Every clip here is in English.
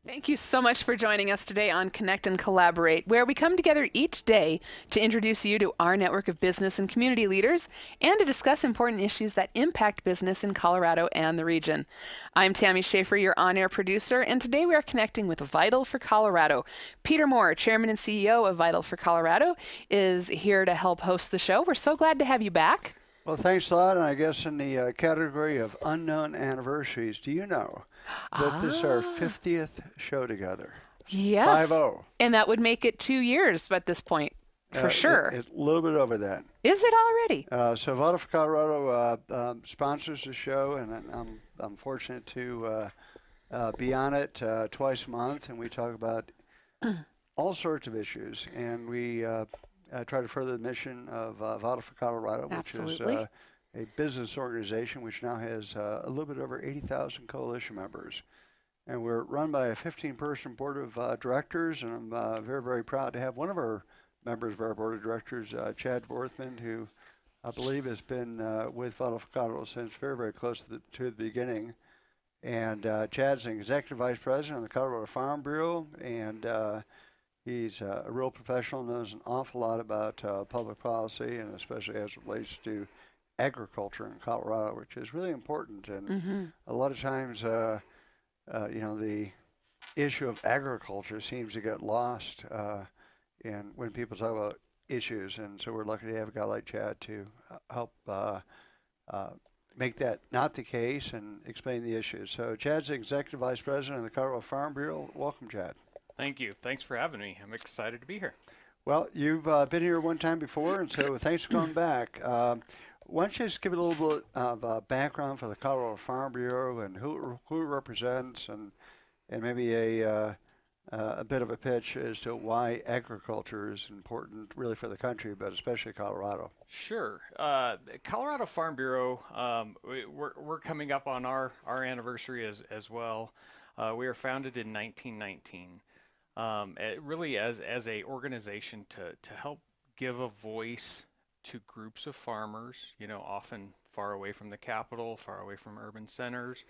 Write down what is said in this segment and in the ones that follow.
Thank you so much for joining us today on Connect and Collaborate, where we come together each day to introduce you to our network of business and community leaders and to discuss important issues that impact business in Colorado and the region. I'm Tammy Schaefer, your on-air producer, and today we are connecting with Vital for Colorado. Peter Moore, Chairman and CEO of Vital for Colorado, is here to help host the show. We're so glad to have you back. Well, thanks a lot. And I guess in the category of unknown anniversaries, do you know that this is our 50th show together? Yes. 5-0. And that would make it 2 years at this point, for sure. It's a little bit over that. Is it already? So Vital for Colorado sponsors the show, and I'm fortunate to be on it twice a month, and we talk about all sorts of issues, and we try to further the mission of Vital for Colorado, which Absolutely. is a business organization which now has a little bit over 80,000 coalition members. And we're run by a 15-person board of directors, and I'm very, very proud to have one of our members of our board of directors, Chad Vorthmann, who I believe has been with Vital for Colorado since very, very close to the beginning. And Chad's an executive vice president of the Colorado Farm Bureau, and he's a real professional, knows an awful lot about public policy, and especially as it relates to agriculture in Colorado, which is really important. And a lot of times, the issue of agriculture seems to get lost when people talk about issues. And so we're lucky to have a guy like Chad to help make that not the case and explain the issues. So Chad's the executive vice president of the Colorado Farm Bureau. Welcome, Chad. Thank you. Thanks for having me. I'm excited to be here. Well, you've been here one time before, and so thanks for coming back. Why don't you just give a little bit of background for the Colorado Farm Bureau and who it represents, and maybe a bit of a pitch as to why agriculture is important, really for the country, but especially Colorado. Sure. Colorado Farm Bureau, we're coming up on our anniversary as well. We were founded in 1919. Really as a organization to help give a voice to groups of farmers, often far away from the capital, far away from urban centers,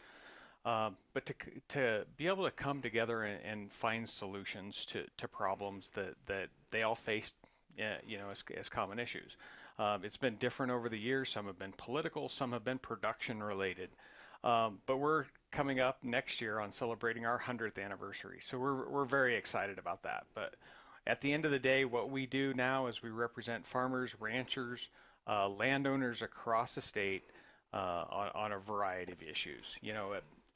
but to be able to come together and find solutions to problems that they all face, as common issues. It's been different over the years. Some have been political, some have been production related. But we're coming up next year on celebrating our 100th anniversary. So we're very excited about that. But at the end of the day, what we do now is we represent farmers, ranchers, landowners across the state on a variety of issues.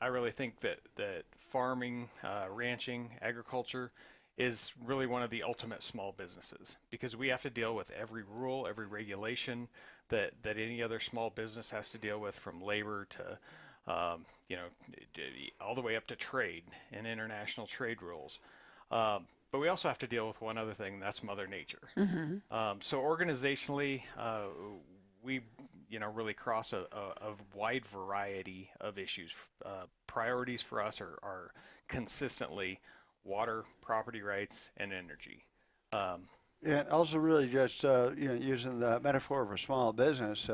I really think that farming, ranching, agriculture is really one of the ultimate small businesses, because we have to deal with every rule, every regulation that any other small business has to deal with, from labor to all the way up to trade and international trade rules. But we also have to deal with one other thing, and that's Mother Nature. So organizationally, we really cross a wide variety of issues. Priorities for us are consistently water, property rights, and energy. And also really just, using the metaphor of a small business,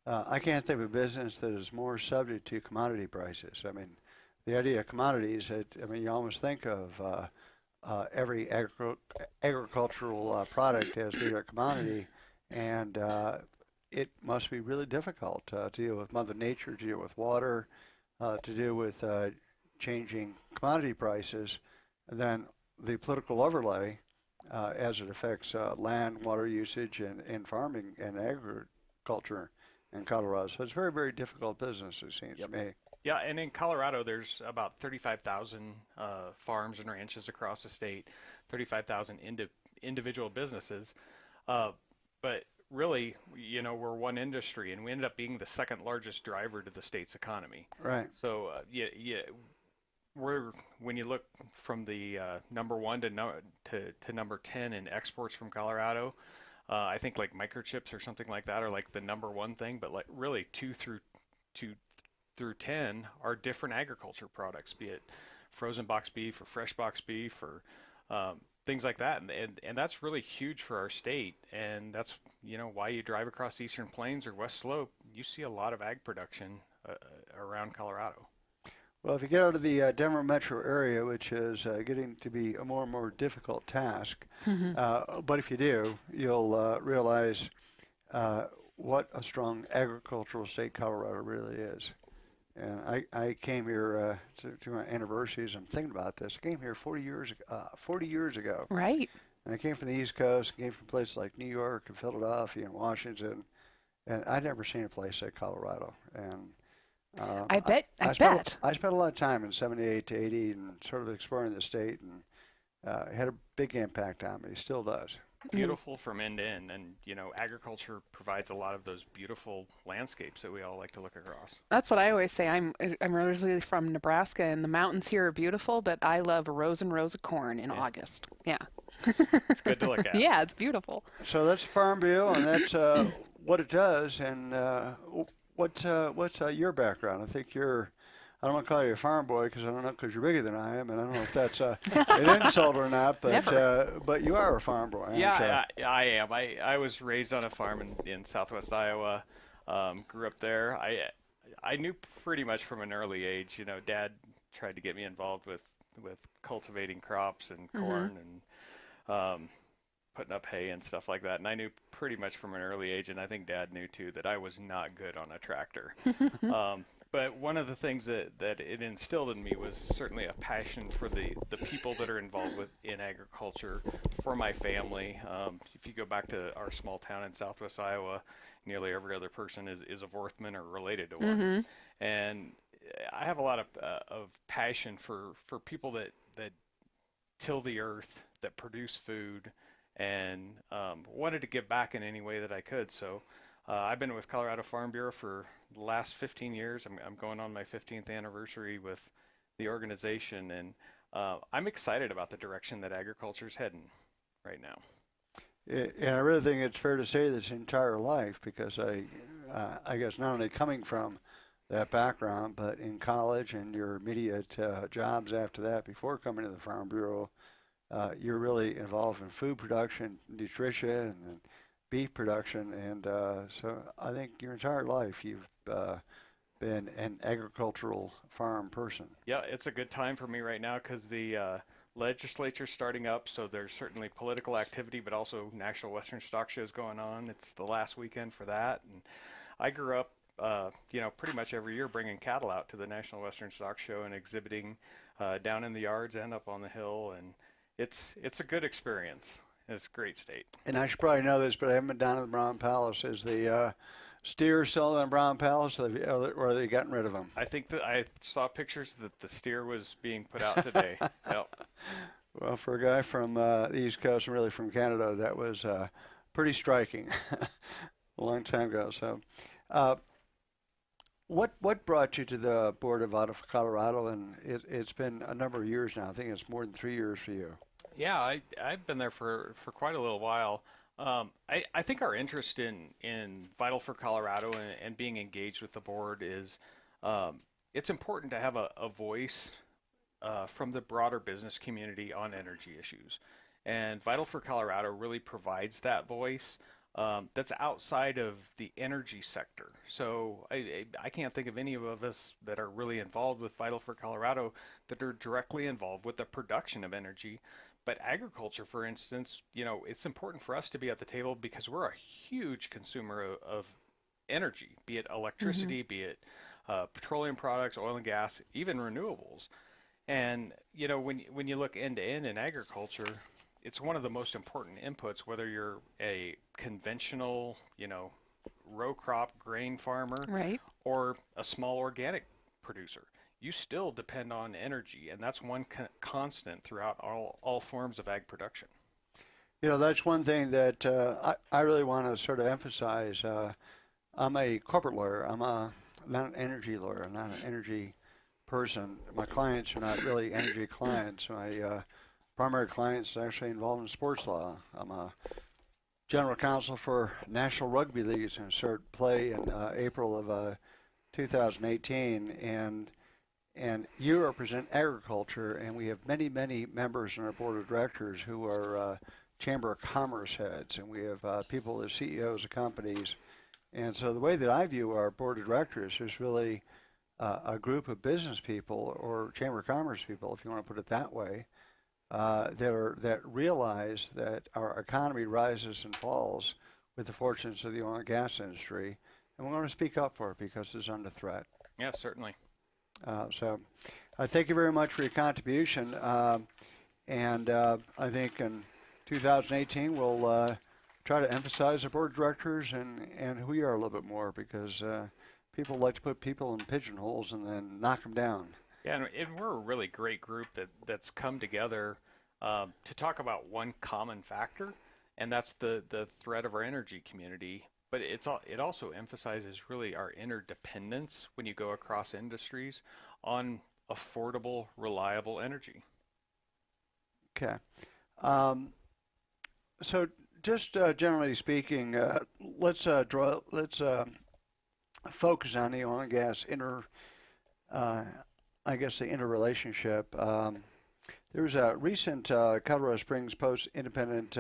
I can't think of a business that is more subject to commodity prices. I mean, the idea of commodities, you almost think of every agricultural product as being a commodity, and it must be really difficult to deal with Mother Nature, to deal with water, to deal with changing commodity prices, and then the political overlay as it affects land, water usage, and farming and agriculture in Colorado. So it's a very, very difficult business, it seems to me. Yeah, and in Colorado, there's about 35,000 farms and ranches across the state, 35,000 individual businesses. But really, we're one industry, and we ended up being the second largest driver to the state's economy. Right. So, when you look from the number one to number 10 in exports from Colorado, I think like microchips or something like that are like the number one thing, but like really 2 through 10 are different agriculture products, be it frozen box beef or fresh box beef or things like that, and that's really huge for our state, and that's why you drive across the Eastern Plains or West Slope, you see a lot of ag production around Colorado. Well, if you get out of the Denver metro area, which is getting to be a more and more difficult task, but if you do, you'll realize what a strong agricultural state Colorado really is. And I came here to my anniversaries. I'm thinking about this. I came here 40 years ago. Right. And I came from the East Coast. I came from places like New York and Philadelphia and Washington. And I'd never seen a place like Colorado. And I bet. I spent a lot of time in 78 to 80 and sort of exploring the state, and it had a big impact on me. Still does. Beautiful from end to end, and agriculture provides a lot of those beautiful landscapes that we all like to look across. That's what I always say. I'm originally from Nebraska, and the mountains here are beautiful, but I love rows and rows of corn in August. Yeah. It's good to look at. Yeah, it's beautiful. So that's Farm Bureau, and that's what it does. And what's your background? I think I don't want to call you a farm boy because I don't know, because you're bigger than I am, and I don't know if that's an insult or not. But you are a farm boy. Aren't you? I am. I was raised on a farm in Southwest Iowa. Grew up there. I knew pretty much from an early age. Dad tried to get me involved with cultivating crops and corn and putting up hay and stuff like that. And I knew pretty much from an early age, and I think Dad knew too, that I was not good on a tractor. But one of the things that it instilled in me was certainly a passion for the people that are involved in agriculture, for my family. If you go back to our small town in Southwest Iowa, nearly every other person is a Vorthmann or related to one. And I have a lot of passion for people that till the earth, that produce food, and wanted to give back in any way that I could. So I've been with Colorado Farm Bureau for the last 15 years. I'm going on my 15th anniversary with the organization, and I'm excited about the direction that agriculture is heading right now. And I really think it's fair to say this entire life, because I guess not only coming from that background, but in college and your immediate jobs after that, before coming to the Farm Bureau, you're really involved in food production, nutrition, and beef production, and so I think your entire life you've been an agricultural farm person. Yeah, it's a good time for me right now because the legislature's starting up, so there's certainly political activity, but also National Western Stock Show's going on. It's the last weekend for that, and I grew up, pretty much every year bringing cattle out to the National Western Stock Show and exhibiting down in the yards and up on the hill, and it's a good experience. It's a great state. And I should probably know this, but I haven't been down to the Brown Palace. Is the steer still in the Brown Palace, or are they gotten rid of them? I think that I saw pictures that the steer was being put out today. Yep. Well, for a guy from the East Coast and really from Canada, that was pretty striking a long time ago. So what brought you to the Board of Audit for Colorado? And it's been a number of years now. I think it's more than 3 years for you. Yeah, I've been there for quite a little while. I think our interest in Vital for Colorado and being engaged with the board is it's important to have a voice from the broader business community on energy issues. And Vital for Colorado really provides that voice that's outside of the energy sector. So I can't think of any of us that are really involved with Vital for Colorado that are directly involved with the production of energy. But agriculture, for instance, it's important for us to be at the table because we're a huge consumer of energy, be it electricity, be it petroleum products, oil and gas, even renewables. And, when you look end to end in agriculture, it's one of the most important inputs, whether you're a conventional, row crop grain farmer, right, or a small organic producer. You still depend on energy, and that's one constant throughout all forms of ag production. That's one thing that I really want to sort of emphasize. I'm a corporate lawyer. I'm not an energy lawyer. I'm not an energy person. My clients are not really energy clients. My primary clients are actually involved in sports law. I'm a general counsel for National Rugby League. It's going to start play in April of 2018, and you represent agriculture, and we have many, many members on our board of directors who are Chamber of Commerce heads, and we have people as CEOs of companies. And so the way that I view our board of directors is really a group of business people or Chamber of Commerce people, if you want to put it that way, that realize that our economy rises and falls with the fortunes of the oil and gas industry, and we want to speak up for it because it's under threat. Yeah, certainly. So I thank you very much for your contribution, and I think in 2018 we'll try to emphasize the board of directors and who you are a little bit more, because people like to put people in pigeonholes and then knock them down. Yeah, and we're a really great group that's come together to talk about one common factor, and that's the threat of our energy community. But it also emphasizes really our interdependence when you go across industries on affordable, reliable energy. Okay. So just generally speaking, let's focus on the oil and gas I guess the interrelationship. There was a recent Colorado Springs Post Independent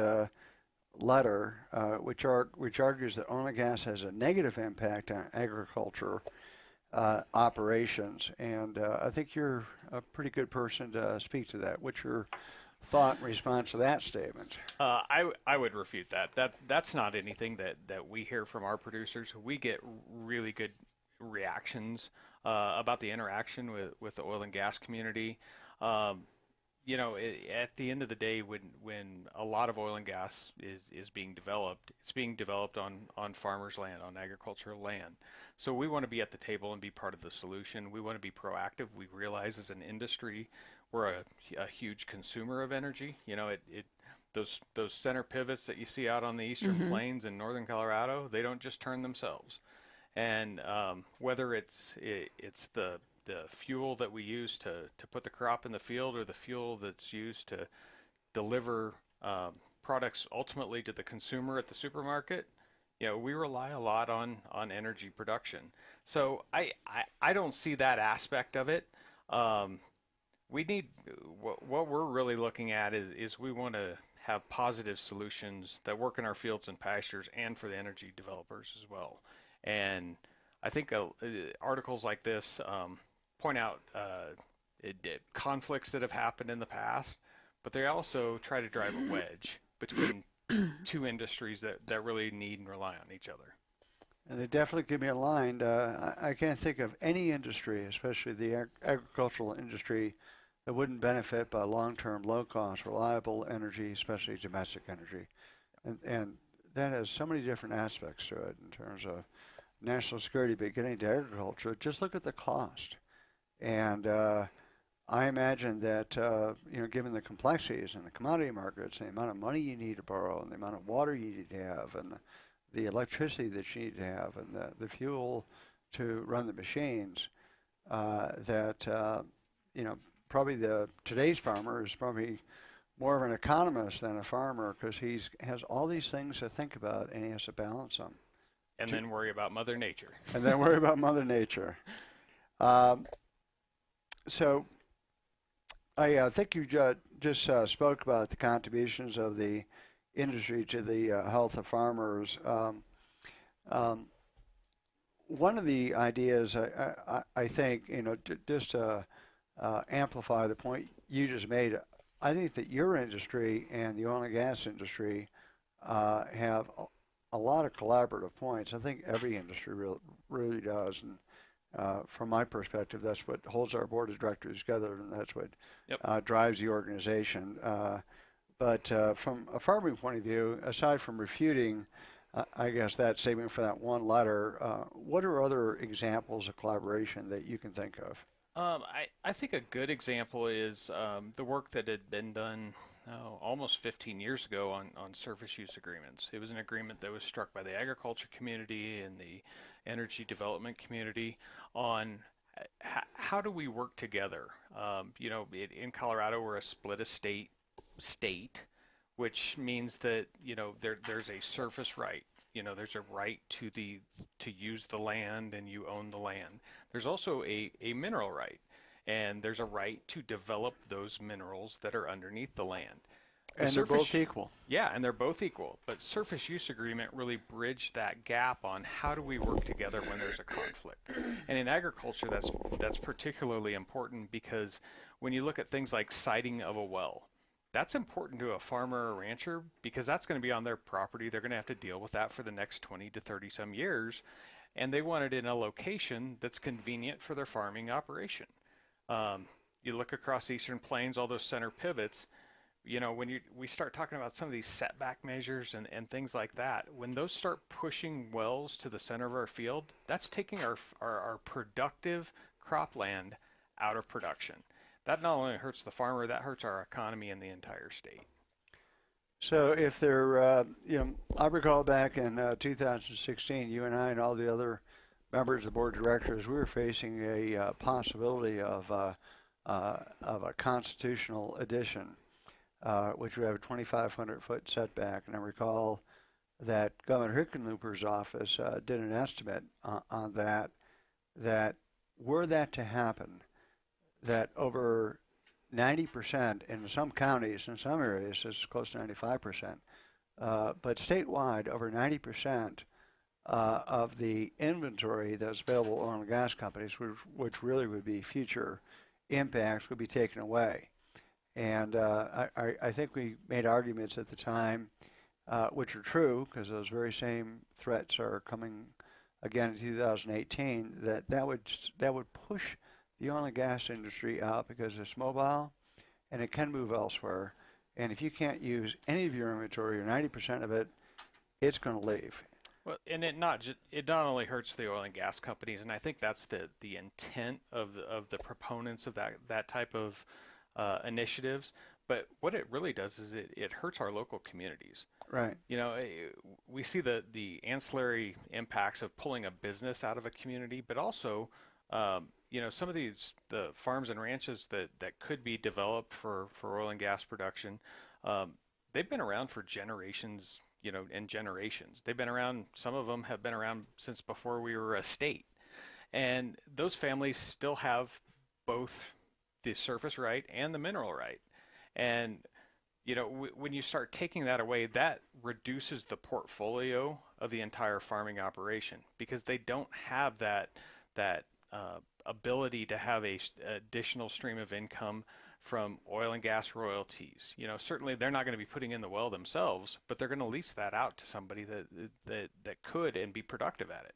letter which argues that oil and gas has a negative impact on agriculture operations, and I think you're a pretty good person to speak to that. What's your thought in response to that statement? I would refute that. That's not anything that we hear from our producers. We get really good reactions about the interaction with the oil and gas community. You know, at the end of the day, when a lot of oil and gas is being developed, it's being developed on farmers' land, on agricultural land. So we want to be at the table and be part of the solution. We want to be proactive. We realize as an industry, we're a huge consumer of energy. You know, those center pivots that you see out on the eastern plains in northern Colorado, they don't just turn themselves. And whether it's the fuel that we use to put the crop in the field, or the fuel that's used to deliver products ultimately to the consumer at the supermarket, you know, we rely a lot on energy production. So I don't see that aspect of it. We need, what we're really looking at is we want to have positive solutions that work in our fields and pastures and for the energy developers as well. And I think articles like this point out conflicts that have happened in the past, but they also try to drive a wedge between two industries that really need and rely on each other. And they definitely can be aligned. I can't think of any industry, especially the agricultural industry, that wouldn't benefit by long-term, low-cost, reliable energy, especially domestic energy. And that has so many different aspects to it in terms of national security, but getting to agriculture, just look at the cost. And I imagine that, you know, given the complexities in the commodity markets, the amount of money you need to borrow, and the amount of water you need to have, and the electricity that you need to have, and the fuel to run the machines, that, you know, probably today's farmer is probably more of an economist than a farmer, because he has all these things to think about, and he has to balance them. And then worry about Mother Nature. And then worry about Mother Nature. So I think you just spoke about the contributions of the industry to the health of farmers. One of the ideas, I think, you know, just to amplify the point you just made, I think that your industry and the oil and gas industry have a lot of collaborative points. I think every industry really does, and from my perspective, that's what holds our board of directors together, and that's what drives the organization. But from a farming point of view, aside from refuting, I guess, that statement for that one letter, what are other examples of collaboration that you can think of? I think a good example is the work that had been done almost 15 years ago on surface use agreements. It was an agreement that was struck by the agriculture community and the energy development community on how do we work together. You know, in Colorado, we're a split estate state, which means that, you know, there's a surface right. You know, there's a right to use the land, and you own the land. There's also a mineral right, and there's a right to develop those minerals that are underneath the land. And they're both equal. Yeah, and they're both equal. But surface use agreement really bridged that gap on how do we work together when there's a conflict. And in agriculture, that's particularly important because when you look at things like siting of a well, that's important to a farmer or rancher because that's going to be on their property. They're going to have to deal with that for the next 20 to 30 some years. And they want it in a location that's convenient for their farming operation. You look across the Eastern Plains, all those center pivots, when we start talking about some of these setback measures and things like that, when those start pushing wells to the center of our field, that's taking our productive cropland out of production. That not only hurts the farmer, that hurts our economy in the entire state. So if there, I recall back in 2016, you and I and all the other members of the board of directors, we were facing a possibility of a constitutional addition, which would have a 2,500-foot setback. And I recall that Governor Hickenlooper's office did an estimate on that were that to happen, that over 90% in some counties, in some areas, it's close to 95%, but statewide, over 90% of the inventory that's available to oil and gas companies, which really would be future impacts, would be taken away. And I think we made arguments at the time, which are true, because those very same threats are coming again in 2018, that would push the oil and gas industry out because it's mobile and it can move elsewhere. And if you can't use any of your inventory or 90% of it, it's going to leave. Well, and it not only hurts the oil and gas companies, and I think that's the intent of the proponents of that type of initiatives. But what it really does is it hurts our local communities. Right. We see the ancillary impacts of pulling a business out of a community, but also some of the farms and ranches that could be developed for oil and gas production, they've been around for generations, and generations. They've been around, some of them have been around since before we were a state. And those families still have both the surface right and the mineral right. And, when you start taking that away, that reduces the portfolio of the entire farming operation because they don't have that ability to have a additional stream of income from oil and gas royalties. Certainly they're not going to be putting in the well themselves, but they're going to lease that out to somebody that could and be productive at it.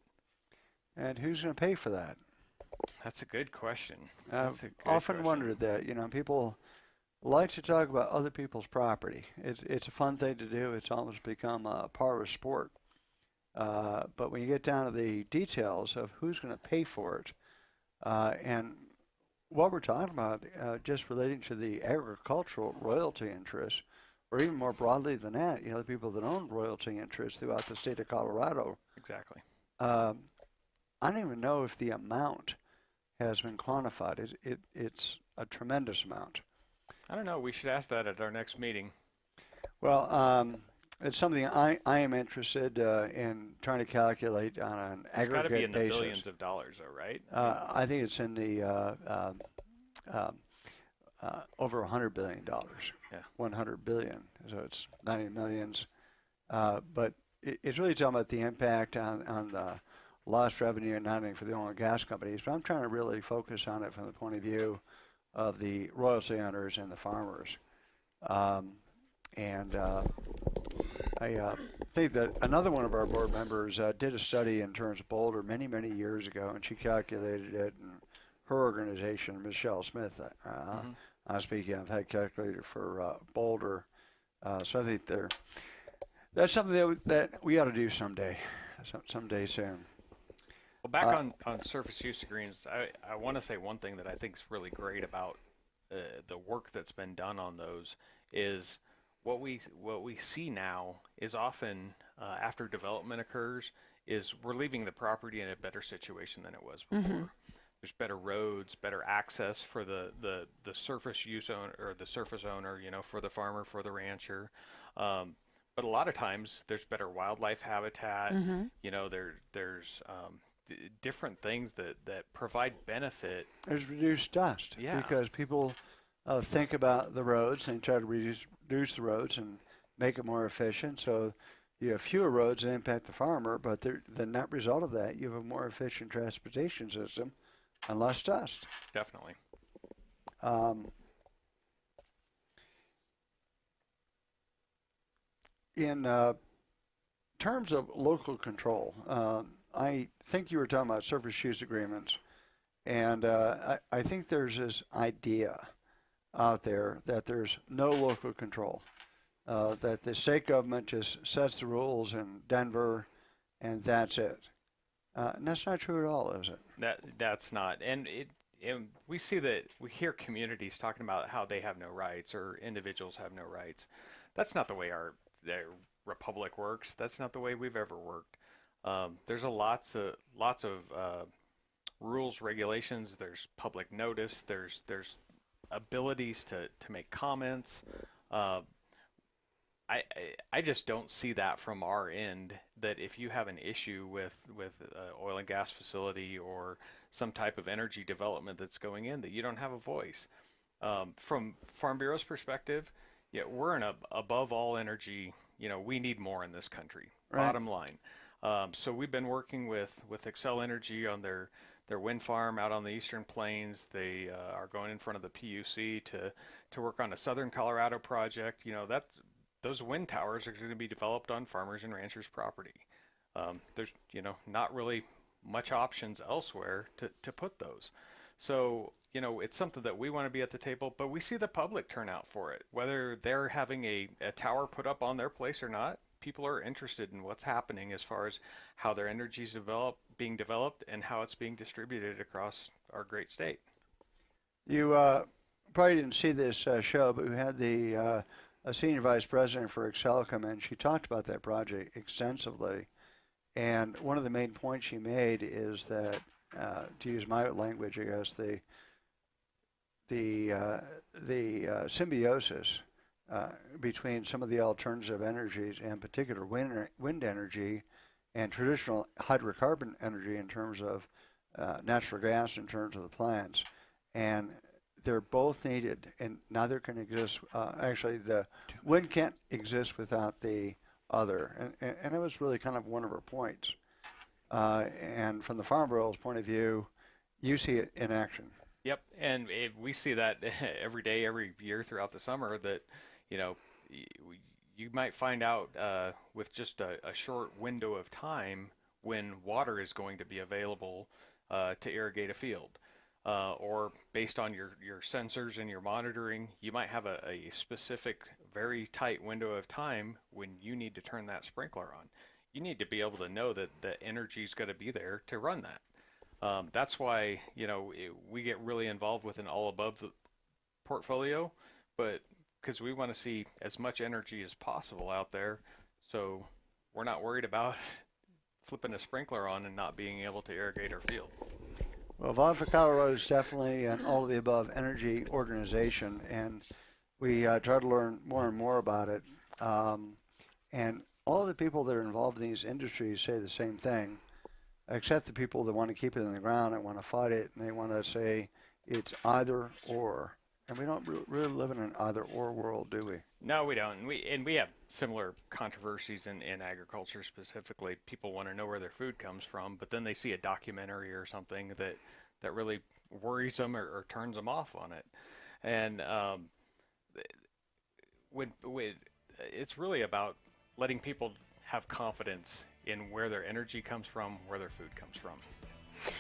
And who's going to pay for that? That's a good question. I've often wondered that. People like to talk about other people's property. It's a fun thing to do. It's almost become a part of sport. But when you get down to the details of who's going to pay for it, and what we're talking about, just relating to the agricultural royalty interest, or even more broadly than that, the people that own royalty interests throughout the state of Colorado. Exactly. I don't even know if the amount has been quantified. It's a tremendous amount. I don't know. We should ask that at our next meeting. Well, it's something I am interested in trying to calculate on an aggregate basis. It's got to be in the billions of dollars, though, right? I think it's in the over $100 billion. Yeah. 100 billion. So it's 90 millions. But it's really talking about the impact on the lost revenue and not only for the oil and gas companies. But I'm trying to really focus on it from the point of view of the royalty owners and the farmers. I think that another one of our board members did a study in terms of Boulder many, many years ago, and she calculated it, and her organization, Michelle Smith, I'm speaking of, had calculated for Boulder. So I think that's something that we ought to do someday soon. Well, back on surface use agreements, I want to say one thing that I think is really great about the work that's been done on those is what we see now is often after development occurs is we're leaving the property in a better situation than it was before. Mm-hmm. There's better roads, better access for the surface use owner or the surface owner, for the farmer, for the rancher. But a lot of times there's better wildlife habitat. Mm-hmm. There's different things that provide benefit. There's reduced dust because people think about the roads and try to reduce the roads and make it more efficient. So you have fewer roads that impact the farmer, but the net result of that, you have a more efficient transportation system and less dust. Definitely. In terms of local control, I think you were talking about surface use agreements, and I think there's this idea out there that there's no local control, that the state government just sets the rules in Denver, and that's it. And that's not true at all, is it? That's not, and we see that we hear communities talking about how they have no rights or individuals have no rights. That's not the way our republic works. That's not the way we've ever worked. There's lots of rules, regulations. There's public notice. There's abilities to make comments. I just don't see that from our end, that if you have an issue with oil and gas facility or some type of energy development that's going in, that you don't have a voice. From Farm Bureau's perspective, yeah, we're an above all energy. We need more in this country. Right. Bottom line. So we've been working with Xcel Energy on their wind farm out on the Eastern Plains. They are going in front of the PUC to work on a Southern Colorado project. Those wind towers are going to be developed on farmers and ranchers' property. There's not really much options elsewhere to put those. So it's something that we want to be at the table, but we see the public turn out for it. Whether they're having a tower put up on their place or not, people are interested in what's happening as far as how their energy is being developed and how it's being distributed across our great state. You probably didn't see this show, but we had a senior vice president for Xcel come in. She talked about that project extensively, and one of the main points she made is that, to use my language, I guess, the symbiosis between some of the alternative energies, and particular wind energy, and traditional hydrocarbon energy in terms of natural gas in terms of the plants, and they're both needed, and neither can exist. Actually, the wind can't exist without the other, and it was really kind of one of her points. And from the Farm Bureau's point of view, you see it in action. Yep, and we see that every day, every year throughout the summer, that you might find out with just a short window of time when water is going to be available to irrigate a field. Or based on your sensors and your monitoring, you might have a specific, very tight window of time when you need to turn that sprinkler on. You need to be able to know that the energy is going to be there to run that. That's why we get really involved with an all-above the portfolio, but because we want to see as much energy as possible out there, so we're not worried about flipping a sprinkler on and not being able to irrigate our field. Well, Vital for Colorado is definitely an all-of-the-above energy organization, and we try to learn more and more about it. And all the people that are involved in these industries say the same thing, except the people that want to keep it in the ground and want to fight it, and they want to say it's either or. And we don't really live in an either-or world, do we? No, we don't. And we have similar controversies in agriculture specifically. People want to know where their food comes from, but then they see a documentary or something that really worries them or turns them off on it. And when it's really about letting people have confidence in where their energy comes from, where their food comes from.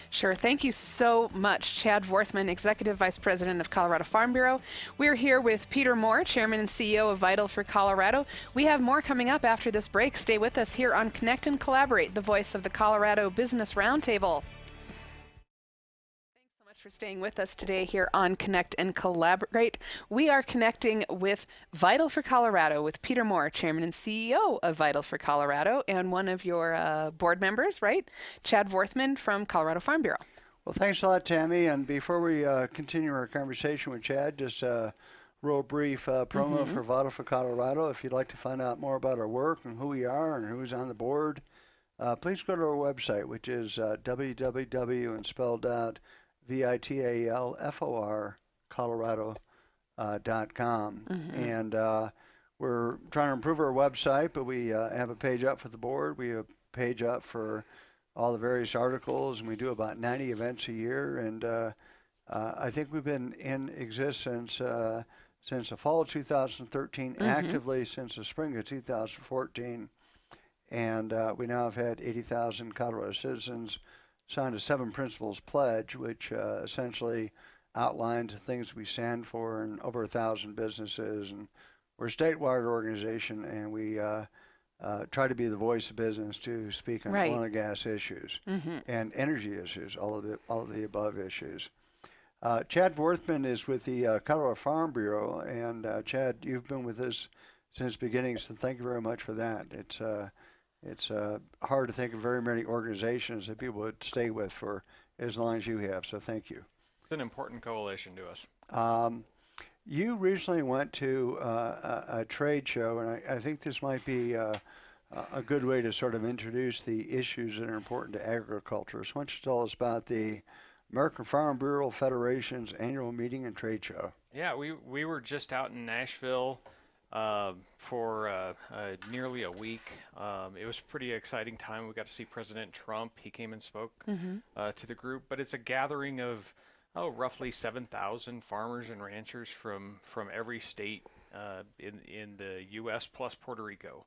Sure. Thank you so much, Chad Vorthmann, Executive Vice President of Colorado Farm Bureau. We're here with Peter Moore, Chairman and CEO of Vital for Colorado. We have more coming up after this break. Stay with us here on Connect and Collaborate, the voice of the Colorado Business Roundtable. Thanks so much for staying with us today here on Connect and Collaborate. We are connecting with Vital for Colorado with Peter Moore, Chairman and CEO of Vital for Colorado, and one of your board members, right? Chad Vorthmann from Colorado Farm Bureau. Well, thanks a lot, Tammy. And before we continue our conversation with Chad, just a real brief promo for Vital for Colorado. If you'd like to find out more about our work and who we are and who's on the board, please go to our website, which is www and spelled out VITALFOR Colorado .com. And we're trying to improve our website, but we have a page up for the board. We have a page up for all the various articles, and we do about 90 events a year. And I think we've been in existence since the fall of 2013, actively since the spring of 2014. And we now have had 80,000 Colorado citizens sign a 7 Principles Pledge, which essentially outlines the things we stand for in over 1,000 businesses. And we're a statewide organization, and we try to be the voice of business to speak on oil and gas issues and energy issues, all of the above issues. Chad Vorthmann is with the Colorado Farm Bureau, and Chad, you've been with us since beginning, so thank you very much for that. It's hard to think of very many organizations that people would stay with for as long as you have, so thank you. It's an important coalition to us. You recently went to a trade show, and I think this might be a good way to sort of introduce the issues that are important to agriculture. So why don't you tell us about the American Farm Bureau Federation's annual meeting and trade show? Yeah, we were just out in Nashville for nearly a week. It was a pretty exciting time. We got to see President Trump. He came and spoke to the group. But it's a gathering of roughly 7,000 farmers and ranchers from every state in the U.S. plus Puerto Rico.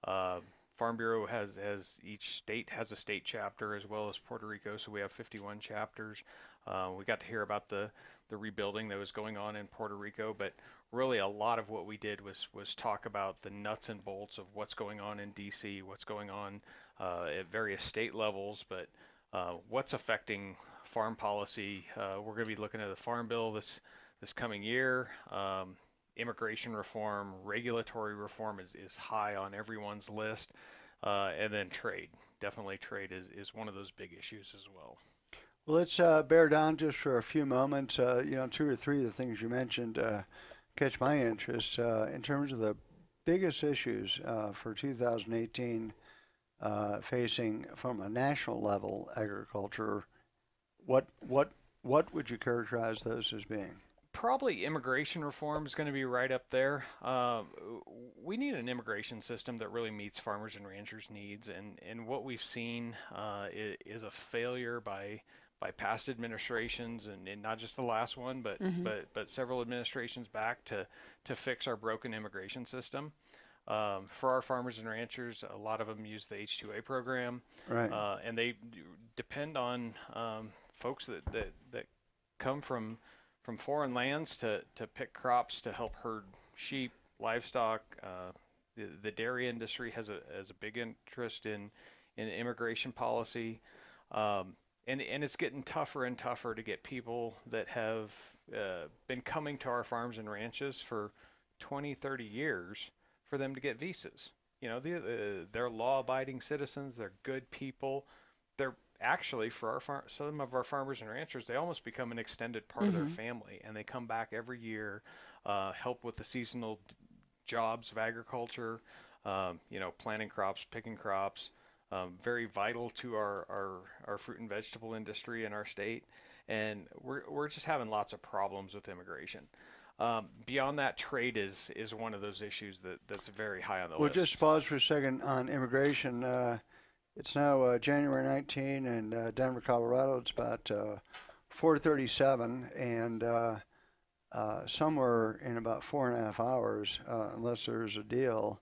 Farm Bureau has each state has a state chapter as well as Puerto Rico, so we have 51 chapters. We got to hear about the rebuilding that was going on in Puerto Rico, but really a lot of what we did was talk about the nuts and bolts of what's going on in D.C., what's going on at various state levels, but what's affecting farm policy. We're going to be looking at the Farm Bill this coming year. Immigration reform, regulatory reform is high on everyone's list, and then trade. Definitely trade is one of those big issues as well. Well, let's bear down just for a few moments. 2 or 3 of the things you mentioned catch my interest in terms of the biggest issues for 2018 facing from a national level agriculture. What would you characterize those as being? Probably immigration reform is going to be right up there. We need an immigration system that really meets farmers and ranchers' needs, and what we've seen is a failure by past administrations, and not just the last one, but several administrations back to fix our broken immigration system. For our farmers and ranchers, a lot of them use the H-2A program, and they depend on folks that come from foreign lands to pick crops to help herd sheep, livestock. The dairy industry has a big interest in immigration policy, and it's getting tougher and tougher to get people that have been coming to our farms and ranches for 20, 30 years for them to get visas. They're law-abiding citizens. They're good people. They're actually, for some of our farmers and ranchers, they almost become an extended part of their family, and they come back every year, help with the seasonal jobs of agriculture, planting crops, picking crops, very vital to our fruit and vegetable industry in our state, and we're just having lots of problems with immigration. Beyond that, trade is one of those issues that's very high on the list. We'll just pause for a second on immigration. It's now January 19 in Denver, Colorado. It's about 4:37, and somewhere in about 4.5 hours, unless there's a deal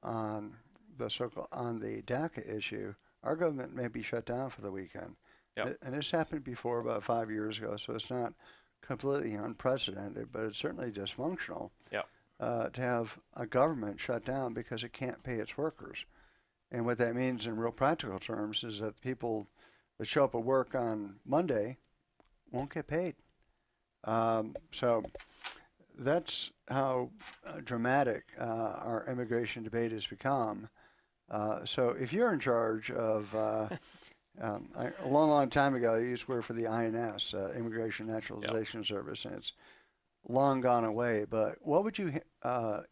on the DACA issue, our government may be shut down for the weekend. Yep. And this happened before about 5 years ago, so it's not completely unprecedented, but it's certainly dysfunctional to have a government shut down because it can't pay its workers. And what that means in real practical terms is that people that show up at work on Monday won't get paid. So that's how dramatic our immigration debate has become. So if you're in charge of, a long time ago, I used to work for the INS, Immigration Naturalization Service, and it's long gone away. But what would you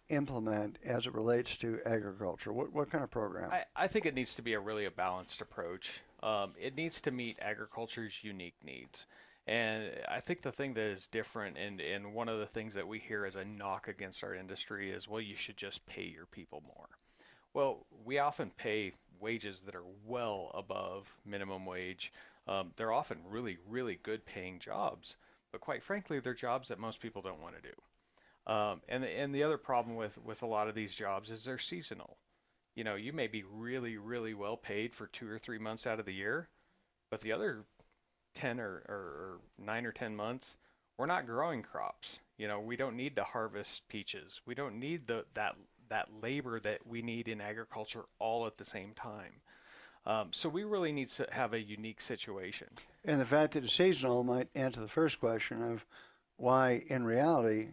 implement as it relates to agriculture? What kind of program? I think it needs to be a balanced approach. It needs to meet agriculture's unique needs. And I think the thing that is different, and one of the things that we hear as a knock against our industry is, well, you should just pay your people more. Well, we often pay wages that are well above minimum wage. They're often really, really good paying jobs, but quite frankly, they're jobs that most people don't want to do. And the other problem with a lot of these jobs is they're seasonal. You know, you may be really, really well paid for 2 or 3 months out of the year, but the other 10 or 9 or 10 months, we're not growing crops. You know, we don't need to harvest peaches. We don't need that labor that we need in agriculture all at the same time. So we really need to have a unique situation. And the fact that it's seasonal might answer the first question of why, in reality,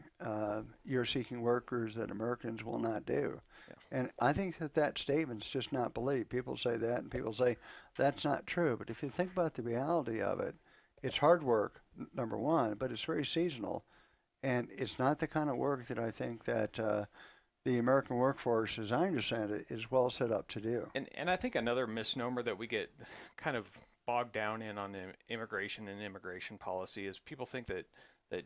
you're seeking workers that Americans will not do. Yeah. And I think that statement's just not believed. People say that, and people say that's not true. But if you think about the reality of it, it's hard work, number one, but it's very seasonal. And it's not the kind of work that I think that the American workforce, as I understand it, is well set up to do. And I think another misnomer that we get kind of bogged down in on immigration and immigration policy is people think that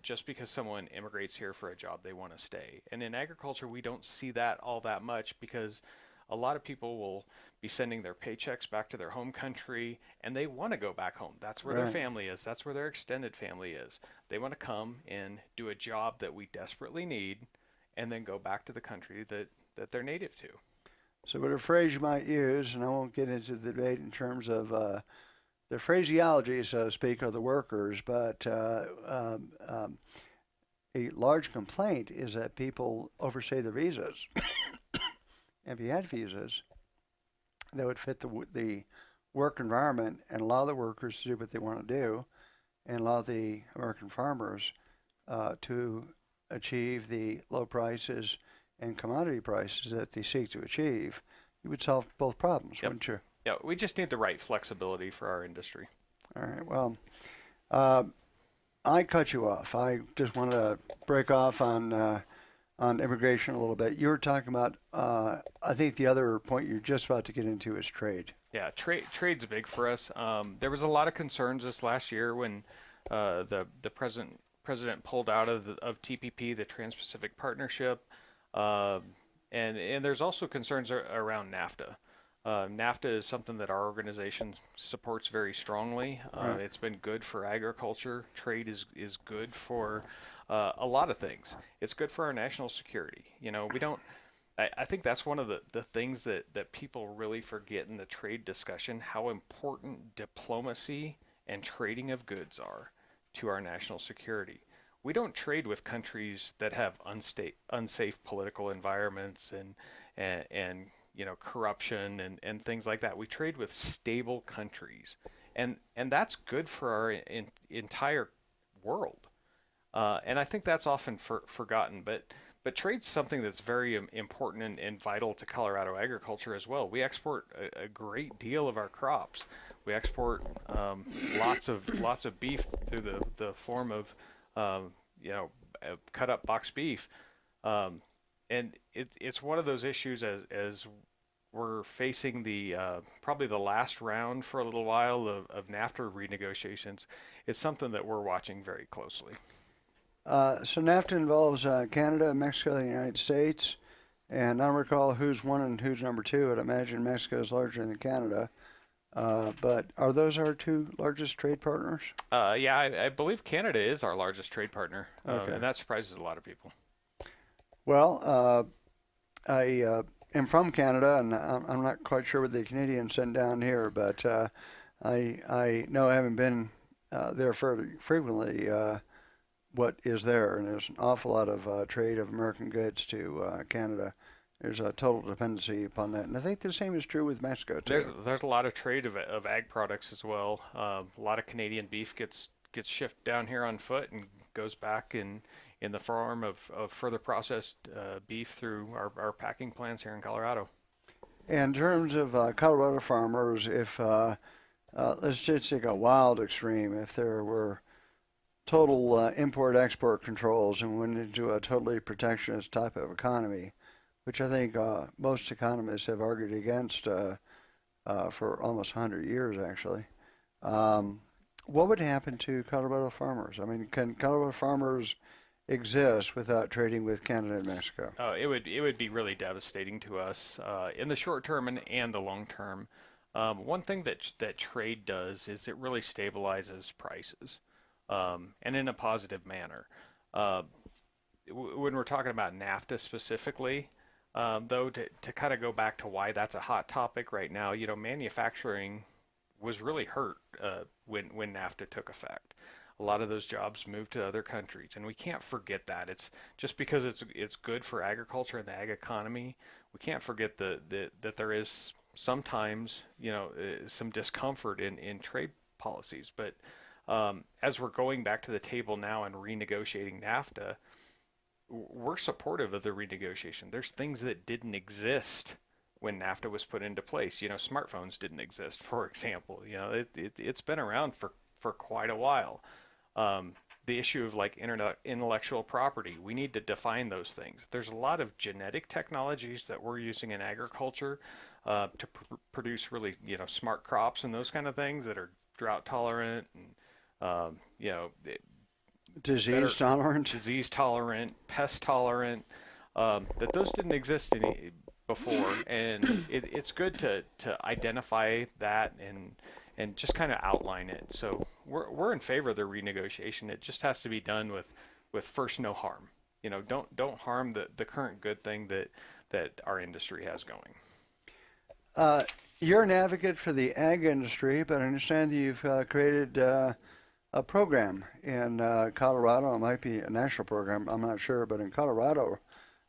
just because someone immigrates here for a job, they want to stay. And in agriculture, we don't see that all that much because a lot of people will be sending their paychecks back to their home country and they want to go back home. That's where their family is. That's where their extended family is. They want to come and do a job that we desperately need and then go back to the country that they're native to. So, but a phrase you might use, and I won't get into the debate in terms of the phraseology, so to speak, of the workers, but a large complaint is that people overstay the visas. If you had visas that would fit the work environment and allow the workers to do what they want to do and allow the American farmers to achieve the low prices and commodity prices that they seek to achieve, you would solve both problems, wouldn't you? Yeah, we just need the right flexibility for our industry. All right, well, I cut you off. I just want to break off on immigration a little bit. You were talking about, I think the other point you're just about to get into is trade. Yeah, trade's big for us. There was a lot of concerns this last year when the president pulled out of TPP, the Trans-Pacific Partnership, and there's also concerns around NAFTA. NAFTA is something that our organization supports very strongly. Right. It's been good for agriculture. Trade is good for a lot of things. It's good for our national security. You know, we don't. I think that's one of the things that people really forget in the trade discussion, how important diplomacy and trading of goods are to our national security. We don't trade with countries that have unsafe political environments and you know, corruption and things like that. We trade with stable countries, and that's good for our entire world. And I think that's often forgotten, but trade's something that's very important and vital to Colorado agriculture as well. We export a great deal of our crops. We export lots of beef through the form of you know, cut up box beef. And it's one of those issues as we're facing the probably the last round for a little while of NAFTA renegotiations. It's something that we're watching very closely. So NAFTA involves Canada, Mexico, and the United States. And I don't recall who's one and who's number two. I'd imagine Mexico is larger than Canada. But are those our two largest trade partners? Yeah, I believe Canada is our largest trade partner, Okay. and that surprises a lot of people. Well, I am from Canada, and I'm not quite sure what the Canadians send down here, but I know, having been there fairly frequently, what is there, and there's an awful lot of trade of American goods to Canada. There's a total dependency upon that, and I think the same is true with Mexico too. There's a lot of trade of ag products as well. A lot of Canadian beef gets shipped down here on foot and goes back in the form of further processed beef through our packing plants here in Colorado. In terms of Colorado farmers, if let's just take a wild extreme, if there were total import-export controls and went into a totally protectionist type of economy, which I think most economists have argued against for almost 100 years, actually. What would happen to Colorado farmers? I mean, can Colorado farmers exist without trading with Canada and Mexico? Oh, it would be really devastating to us in the short term and the long term. One thing that trade does is it really stabilizes prices, and in a positive manner. Uh, when we're talking about NAFTA specifically, though, to kind of go back to why that's a hot topic right now, manufacturing was really hurt when NAFTA took effect. A lot of those jobs moved to other countries, and we can't forget that. It's just because it's good for agriculture and the ag economy. We can't forget that there is sometimes some discomfort in trade policies. But as we're going back to the table now and renegotiating NAFTA, we're supportive of the renegotiation. There's things that didn't exist when NAFTA was put into place. Smartphones didn't exist, for example. It's been around for quite a while. The issue of like intellectual property, we need to define those things. There's a lot of genetic technologies that we're using in agriculture to produce really smart crops and those kind of things that are drought tolerant and Disease tolerant? disease tolerant, pest tolerant. That those didn't exist before, and it's good to identify that and just kind of outline it. So we're in favor of the renegotiation. It just has to be done with first no harm. Don't harm the current good thing that our industry has going. You're an advocate for the ag industry, but I understand that you've created a program in Colorado. It might be a national program, I'm not sure, but in Colorado,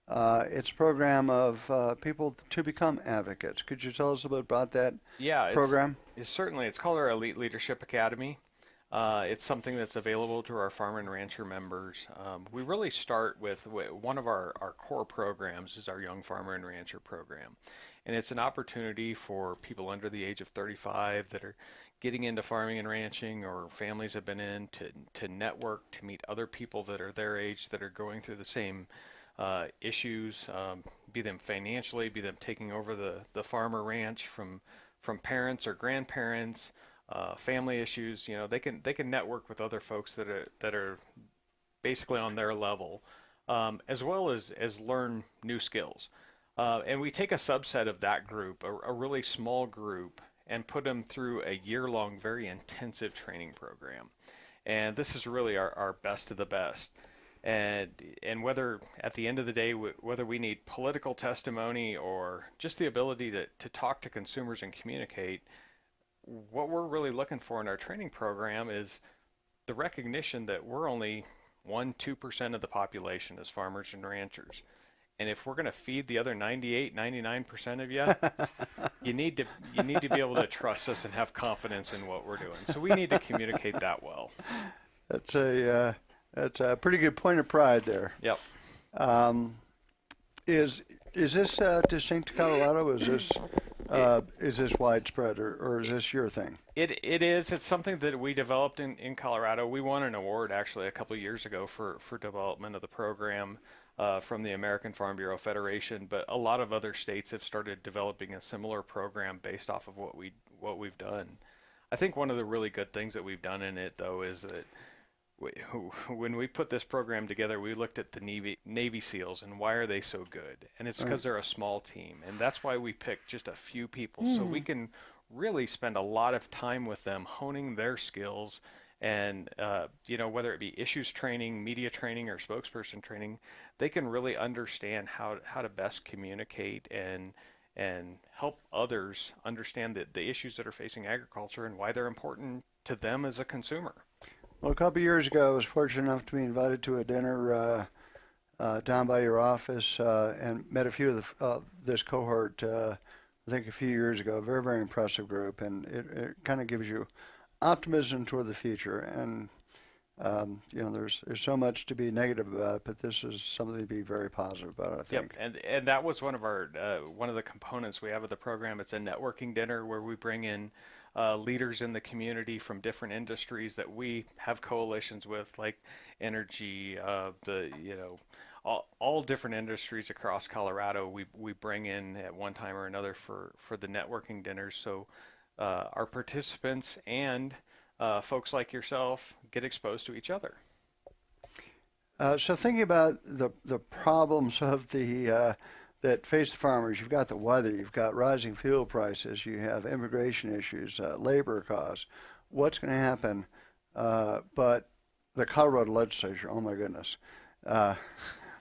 it's a program of people to become advocates. Could you tell us a bit about that program? It's called our Elite Leadership Academy. It's something that's available to our farmer and rancher members. We really start with one of our core programs is our Young Farmer and Rancher program. And it's an opportunity for people under the age of 35 that are getting into farming and ranching, or families have been in, to network, to meet other people that are their age that are going through the same issues, be them financially, be them taking over the farm or ranch from parents or grandparents, family issues. They can network with other folks that are basically on their level, as well as learn new skills. And we take a subset of that group, a really small group, and put them through a year-long, very intensive training program. And this is really our best of the best. And whether at the end of the day, whether we need political testimony or just the ability to talk to consumers and communicate, what we're really looking for in our training program is the recognition that we're only 1-2% of the population as farmers and ranchers. And if we're going to feed the other 98-99% of you, you need to be able to trust us and have confidence in what we're doing. So we need to communicate that well. That's a pretty good point of pride there. Yep. Is this distinct to Colorado? Is this widespread, or is this your thing? It is. It's something that we developed in Colorado. We won an award actually a couple of years ago for development of the program from the American Farm Bureau Federation. But a lot of other states have started developing a similar program based off of what we've done. I think one of the really good things that we've done in it, though, is that when we put this program together, we looked at the Navy SEALs and why are they so good? And it's because they're a small team. And that's why we picked just a few people. So we can really spend a lot of time with them honing their skills. And, whether it be issues training, media training, or spokesperson training, they can really understand how to best communicate and help others understand the issues that are facing agriculture and why they're important to them as a consumer. Well, a couple of years ago, I was fortunate enough to be invited to a dinner down by your office and met a few of this cohort, I think a few years ago. A very, very impressive group, and it kind of gives you optimism toward the future. And, there's so much to be negative about, but this is something to be very positive about, I think. Yep, and that was one of the components we have of the program. It's a networking dinner where we bring in leaders in the community from different industries that we have coalitions with, like energy, all different industries across Colorado. We bring in at one time or another for the networking dinners. So our participants and folks like yourself get exposed to each other. So thinking about the problems of the that face the farmers, you've got the weather, you've got rising fuel prices, you have immigration issues, labor costs. What's going to happen? But the Colorado legislature, oh my goodness,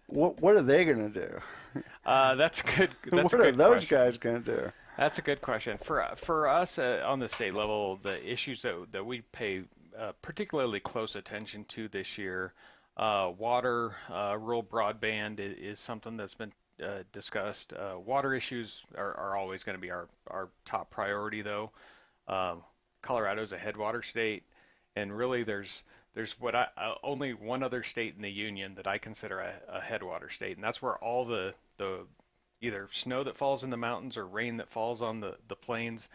what are they going to do? That's good. That's What a are good those question. guys going to do? That's a good question. For us on the state level, the issues that we pay particularly close attention to this year, water, rural broadband is something that's been discussed. Water issues are always going to be our top priority, though. Colorado's a headwater state, and really there's only one other state in the union that I consider a headwater state, and that's where all the either snow that falls in the mountains or rain that falls on the plains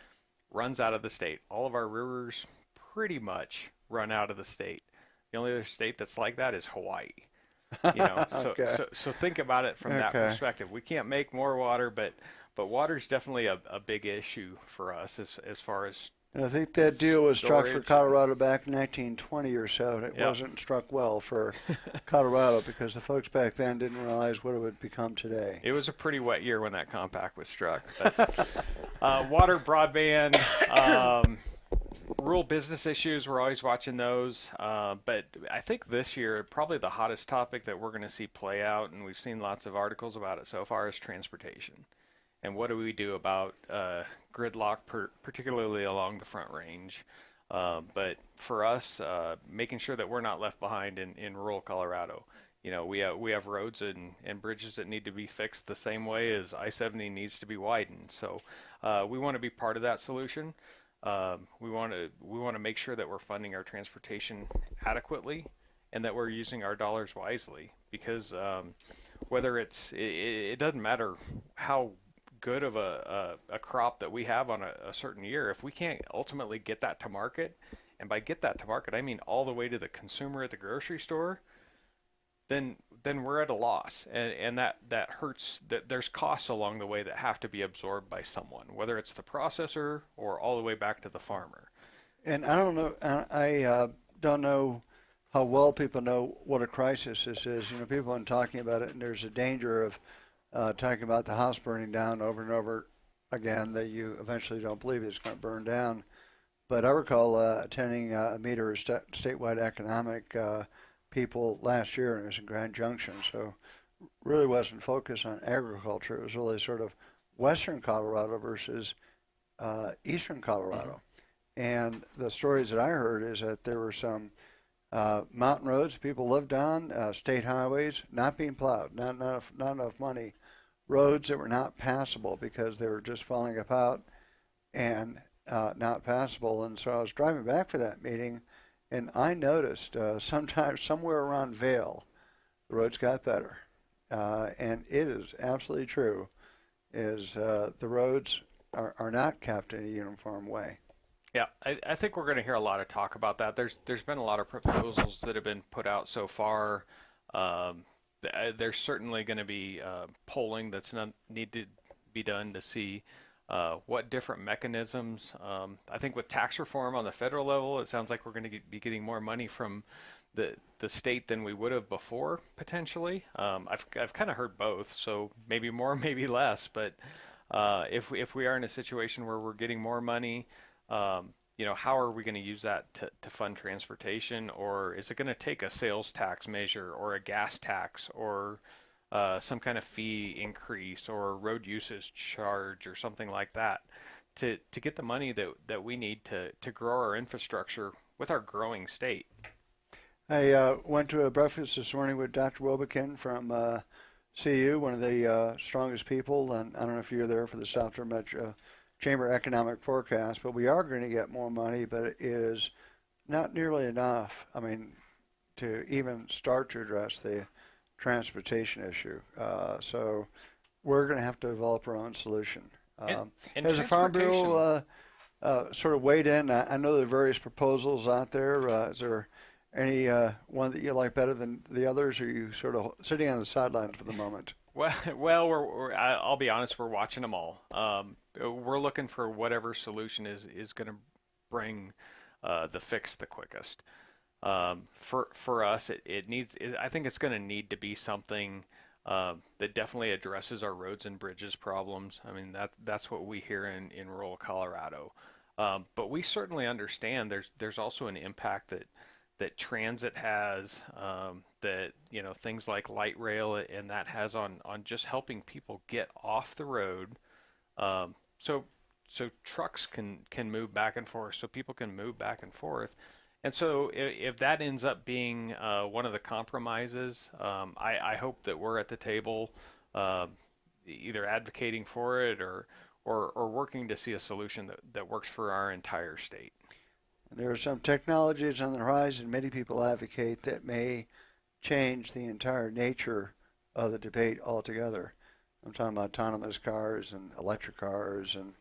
runs out of the state. All of our rivers pretty much run out of the state. The only other state that's like that is Hawaii. Okay. So think about it from that Okay. perspective. We can't make more water, but water's definitely a big issue for us as far as And I think that deal was struck for storage. Colorado back in 1920 or so, and it Yep. wasn't struck well for Colorado because the folks back then didn't realize what it would become today. It was a pretty wet year when that compact was struck. But, water, broadband, rural business issues, we're always watching those. But I think this year, probably the hottest topic that we're going to see play out, and we've seen lots of articles about it so far, is transportation. And what do we do about gridlock, particularly along the Front Range? But for us, making sure that we're not left behind in rural Colorado. We have roads and bridges that need to be fixed the same way as I-70 needs to be widened. So we want to be part of that solution. We want to make sure that we're funding our transportation adequately and that we're using our dollars wisely. Because whether it doesn't matter how good of a crop that we have on a certain year, if we can't ultimately get that to market, and by get that to market I mean all the way to the consumer at the grocery store, then we're at a loss, and that hurts. That there's costs along the way that have to be absorbed by someone, whether it's the processor or all the way back to the farmer. And I don't know, I don't know how well people know what a crisis this is. People have been talking about it, and there's a danger of talking about the house burning down over and over again that you eventually don't believe it's going to burn down. But I recall attending a meeting of statewide economic people last year, and it was in Grand Junction. So really wasn't focused on agriculture. It was really sort of western Colorado versus eastern Colorado. And the stories that I heard is that there were some mountain roads people lived on, state highways not being plowed, not enough money, roads that were not passable because they were just falling apart and not passable. And so I was driving back for that meeting, and I noticed sometimes somewhere around Vail, the roads got better. And it is absolutely true, is the roads are not kept in a uniform way. Yeah, I think we're going to hear a lot of talk about that. There's been a lot of proposals that have been put out so far. There's certainly going to be polling that's need to be done to see what different mechanisms. I think with tax reform on the federal level, it sounds like we're going to be getting more money from the state than we would have before, potentially. I've kind of heard both, so maybe more, maybe less. But if we are in a situation where we're getting more money, how are we going to use that to fund transportation? Or is it going to take a sales tax measure or a gas tax or some kind of fee increase or road usage charge or something like that to get the money that we need to grow our infrastructure with our growing state? I went to a breakfast this morning with Dr. Wobekin from CU, one of the strongest people, and I don't know if you're there for the Southern Metro Chamber Economic Forecast, but we are going to get more money, but it is not nearly enough, to even start to address the transportation issue. So we're going to have to develop our own solution. And Has the Farm Bureau sort of weighed in? I know there are various proposals out there. Is there any one that you like better than the others, or are you sort of sitting on the sidelines for the moment? Well, I'll be honest, we're watching them all. We're looking for whatever solution is going to bring the fix the quickest. For us, I think it's going to need to be something that definitely addresses our roads and bridges problems. I mean, that's what we hear in rural Colorado. But we certainly understand there's also an impact that transit has, that things like light rail and that has on just helping people get off the road, so trucks can move back and forth, so people can move back and forth. And so if that ends up being one of the compromises, I hope that we're at the table either advocating for it or working to see a solution that works for our entire state. There are some technologies on the horizon many people advocate that may change the entire nature of the debate altogether. I'm talking about autonomous cars and electric cars, and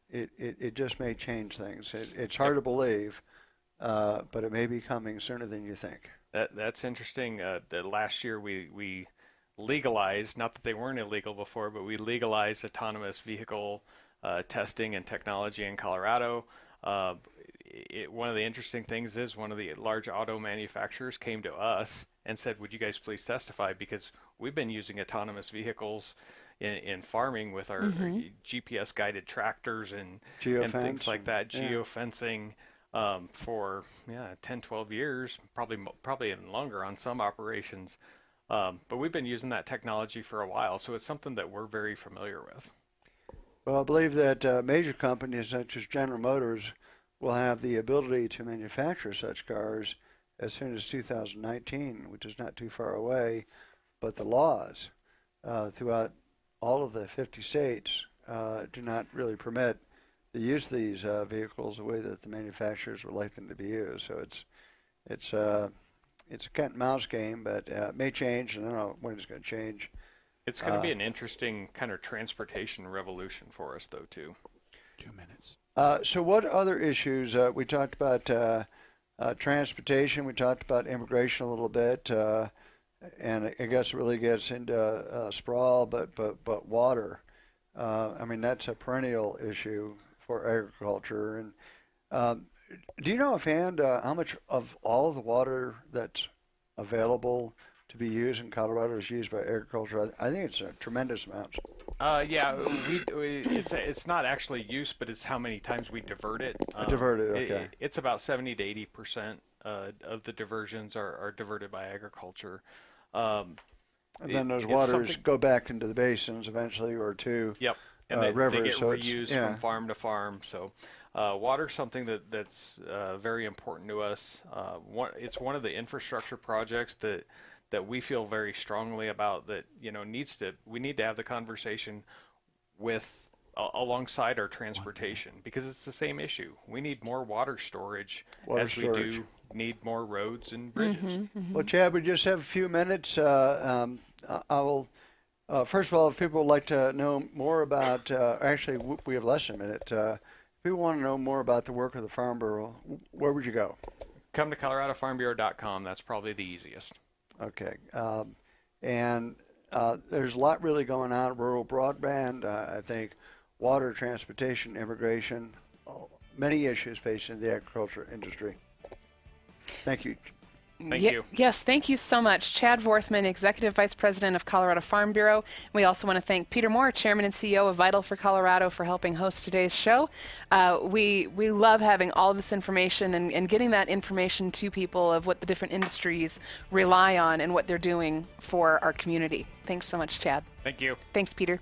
it just may change things. It's hard to believe, but it may be coming sooner than you think. That's interesting. The last year we legalized, not that they weren't illegal before, but we legalized autonomous vehicle testing and technology in Colorado. One of the interesting things is one of the large auto manufacturers came to us and said, would you guys please testify, because we've been using autonomous vehicles in farming with our GPS guided tractors and things like that, geofencing, for 10, 12 years, probably even longer on some operations. But we've been using that technology for a while, so it's something that we're very familiar with. Well, I believe that major companies such as General Motors will have the ability to manufacture such cars as soon as 2019, which is not too far away, but the laws throughout all of the 50 states do not really permit the use of these vehicles the way that the manufacturers would like them to be used. So it's a cat and mouse game, but it may change, and I don't know when it's going to change. It's going to be an interesting kind of transportation revolution for us, though, too. 2 minutes. So what other issues? We talked about transportation. We talked about immigration a little bit, and I guess it really gets into sprawl, but water. I mean, that's a perennial issue for agriculture. And do you know offhand how much of all of the water that's available to be used in Colorado is used by agriculture? I think it's a tremendous amount. It's not actually use, but it's how many times we divert it. Okay. It's about 70 to 80% of the diversions are diverted by agriculture. And then those waters go back into the basins eventually, or to and they rivers. get so reused from farm to farm. So water is something that's very important to us. It's one of the infrastructure projects that we feel very strongly about, that we need to have the conversation with alongside our transportation, because it's the same issue. We need more water storage we do need more roads and bridges. Well, Chad, we just have a few minutes. I will first of all, if people would like to know more about, actually we have less than a minute. If people want to know more about the work of the Farm Bureau, where would you go? Come to ColoradoFarmBureau.com. That's probably the easiest. Okay. And there's a lot really going on. Rural broadband, I think, water, transportation, immigration, many issues facing the agriculture industry. Thank you. Thank you. Yes, thank you so much. Chad Vorthmann, Executive Vice President of Colorado Farm Bureau. We also want to thank Peter Moore, Chairman and CEO of Vital for Colorado, for helping host today's show. We love having all of this information and getting that information to people of what the different industries rely on and what they're doing for our community. Thanks so much, Chad. Thank you. Thanks, Peter.